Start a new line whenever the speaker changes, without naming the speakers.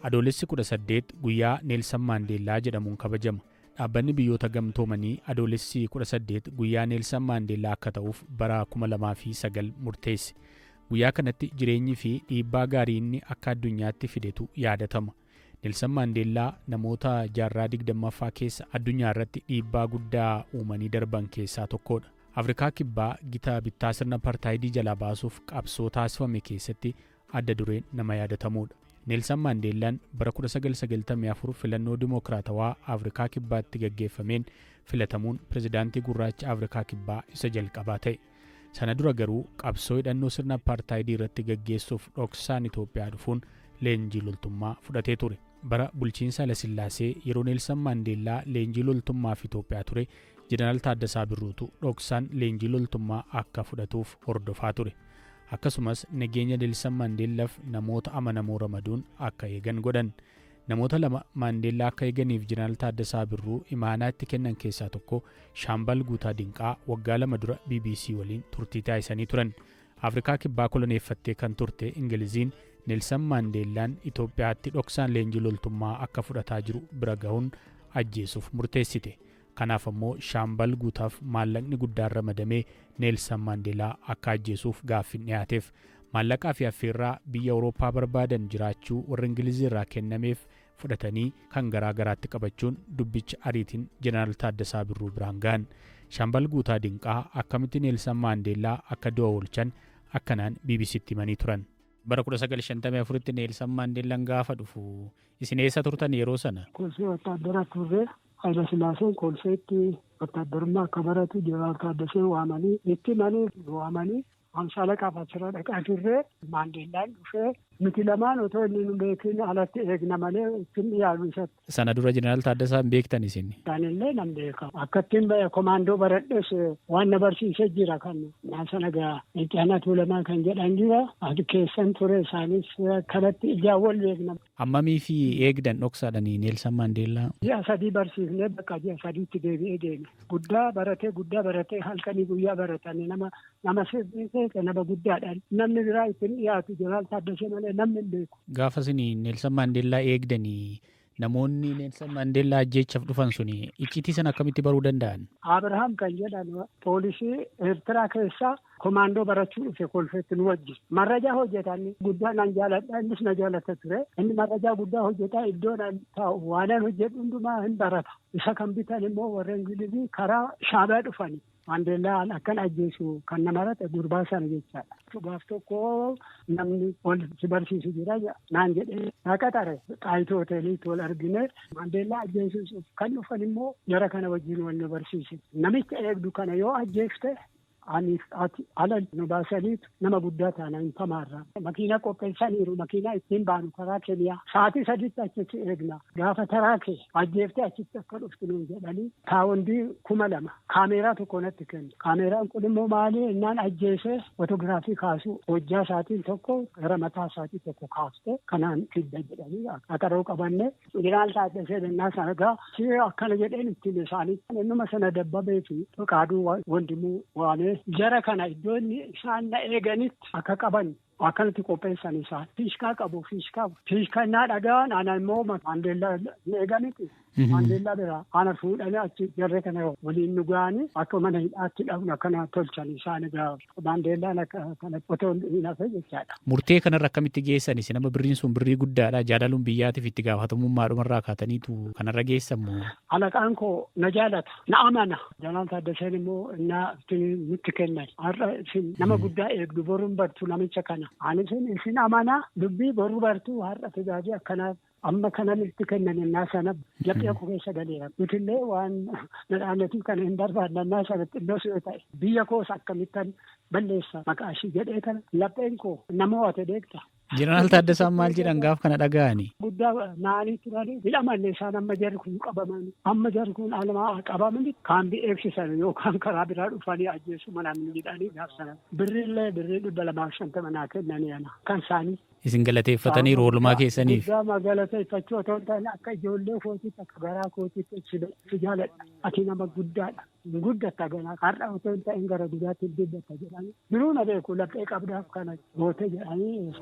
Adoolessi 18 guyyaa Neelsan Maandeellaa jedhamuun kabajama. Dhaabbanni biyyoota gamtoomanii adoolessi 18 guyyaa Neelsan Maandeellaa akka ta'uuf bara 2009 murteesse. Guyyaa kanatti jireenyi fi dhiibbaa gaarii inni akka addunyaatti fidetu yaadatama. Neelsan Maandeellaa namoota jaarraa 20ffaa keessa addunyaa irratti dhiibbaa guddaa uumanii darban keessaa tokkodha. Afrikaa kibbaa gita bittaa sirna apartaayidii jalaa baasuuf qabsoo taasifame keessatti adda dureen nama yaadatamudha. Neelsan Maandeellaan bara 1994 filannoo dimokiraatawaa Afrikaa kibbaatti gaggeeffameen filatamuun pirezidaantii gurraacha Afrikaa kibbaa isa jalqabaa ta'e. Sana dura garuu qabsoo hidhannoo sirna apartaayidii irratti gaggeessuuf dhoksaan Itoophiyaa dhufuun leenjii loltummaa fudhatee ture. Bara bulchiinsa Haayile Sillaasee yeroo Neelsan Maandeellaa leenjii loltummaaf Itoophiyaa ture, Jeneraal Taaddasaa Birruutu dhoksaan leenjii loltummaa akka fudhatuuf hordofaa ture. Akkasumas nageenya Neelsan Maandeellaaf namoota amanamoo ramaduun akka eegan godhan. Namoota lama Maandeellaa akka eeganiif Jeneraal Taaddasaa Birruu imaanaa itti kennan keessaa tokko Shaambal Guutaa Dinqaa waggaa 2 dura BBC waliin turtii taasisanii turan. Afrikaa kibbaa koloneeffattee kan turte Ingiliziin Neelsan Maandeellaan Itoophiyaatti dhoksaan leenjii loltummaa akka fudhataa jiru bira gahuun ajjeesuuf murteessite. Kanaaf ammoo Shaambal Guutaaf maallaqni guddaan ramadamee Neelsan Maandeellaa akka ajjeesuuf gaaffiin dhiyaateef maallaqaa fi affeerraa biyya Awurooppaa barbaadan jiraachuu warra Ingilizii irraa kennameef fudhatanii kan garaa garaatti qabachuun dubbicha ariitiin Jeneraal Taaddasaa Birruu biraan gahan. Shaambal Guutaa Dinqaa akkamitti Neelsan Maandeellaa akka du'a oolchan akkanaan BBCtti himanii turan. Bara 1954tti Neelsan Maandeellaan gaafa dhufu isin eessa turtan yeroo sana?
Kolfee wattaaddaraa turre. Haayile Sillaaseen kolfeetti wattaaddarummaa akka baratu Jeneraal Taaddasee waamanii itti waamanii Amsaalaqaaf achirra dhaqaa turre. Maandeellaan dhufee nuti lamaan otoo inni nu beekin alatti eegna malee ittiin dhiyaalu isatti.
Sana dura Jeneraal Taaddasaa hin beektan isin?
Isaanillee nan beeka. Akka ittiin komaandoo baradhes waan na barsiisee jira kan sana gaa Itti Tuulamaa kan jedhan jira. Ati keessan ture isaanis kanatti ijaan wal beekna.
Ammamii fi eegdan dhoksaadhanii Neelsan Maandeellaa?
Ji'a 3 barsiifnee bakka ji'a 3tti deebi'ee deeme. Guddaa baratee halkanii guyyaa baratanii nama sirriisaa nama guddaadhaan namni biraa ittiin dhiyaatu Jeneraal Taaddasee malee namni hin beeku.
Gaafa isin Neelsan Maandeellaa eegdanii namoonni Neelsan Maandeellaa ajjeechaaf dhufan suni icciitii sana akkamitti baruu danda'an?
Abrahaam kan jedhan poolisii Eertiraa keessaa komaandoo barachuu dhufe kolfeetti nu wajjin. Marrajaa hojjetan guddaa nan jaaladha innis na jaalata ture. Inni marrajaa guddaa hojjetaa iddoon taa'u waanan hojjedhu hundumaa hin barata. Isa kan bitan immoo warra Ingilizii karaa shaabaa dhufani. Maandeellaan akkan ajjeesu kan nama rate gurbaa sana jechaadha. Gaaf tokko namni wal si barsiisu jira naan jedhee naqaxare Xaayitoo hoteeliitti wal argine Maandeellaa ajjeesuuf kan dhufan immoo jara kana wajjin wal nu barsiise. Namicha eegdu kana yoo ajjeefte ani ala nu baasaniitu nama guddaa taana hin tamaarraa. Makiina qopheessaniiru makiina ittiin baanu karaa Keniyaa. Sa'aatii 3tti achitti eegna. Gaafa taraa kee ajjeeftee achitti akka dhuftu nuun jedhanii taawondii 2000 kaameeraa tokko natti kennu. Kaameeraan kun immoo maali innaan ajjeesee fotoogiraafii kaasu hojjaa isaatiin tokko gara mataa isaatii tokko kaaste kanaan fidda jedhanii qaxaroo qabanne Jeneraal Taaddasee bennaa sana gaa si akkana jedheen ittiin isaanii innuma sana dabbabee fi qaaduu wandimuu waamee jara kana iddoon isaan na eeganitti akka qaban akkanatti qopheessan isaan fiishkaa qabu fiishkaa naa dhagaan ana immoo Maandeellaa na eeganitti Maandeellaa biraa ana fuudhanii achi jarre kana waliin nu ga'anii akka mana hidhaatti dhaqnu akkana tolchan isaan egaa Maandeellaan akkana otoo hin hafe jechaadha.
Murtee kanarra akkamitti geessan isin nama birriin sun birrii guddaadha jaalaluun biyyaatiif itti gaafatamummaadhumarraa kaataniitu kanarra geessan moo?
Alaqaan koo na jaalata na amana. Jeneraal Taaddaseen immoo nutti kennan. Har'a isin nama guddaa eegdu boruun bartu namicha kana. Ani isin amanaa dubbii boruu bartuu har'a tajaajila akkanaaf amma kana nutti kennan innaa sana laphee koo keessa galeera. Nutillee waan midhaannetii kana hin barbaadne innaa sanatti iddoo si'oo ta'e biyya koos akkamittan balleessa maqaa ishii jedhee kana lapheen koo nama ho'ate beekta.
Jeneraal Taaddasaan maal jedhan gaaf kana dhaga'ani?
Guddaa naanii turanii hidhamanne isaan amma jarri kun qabamani. Amma jarri kun almaa qabamani kaambii eegsisan yookaan karaa biraa dhufanii ajjeesu manaan midhaanii gaafsanan. Birrii 250 naa kennanii ana kan isaanii.
Isin galateeffatanii oolmaa keessaniif?
Guddaa galateeffachuu otoo hin taane akka ijoollee kootiitti akka garaa kootiitti si jaaladha. Ati nama guddaadha. Guddatta ganaa har'a otoo hin ta'in gara duraatti dubbatta jedhanii. Biruu na beeku laphee qabdaaf kana goote jedhanii.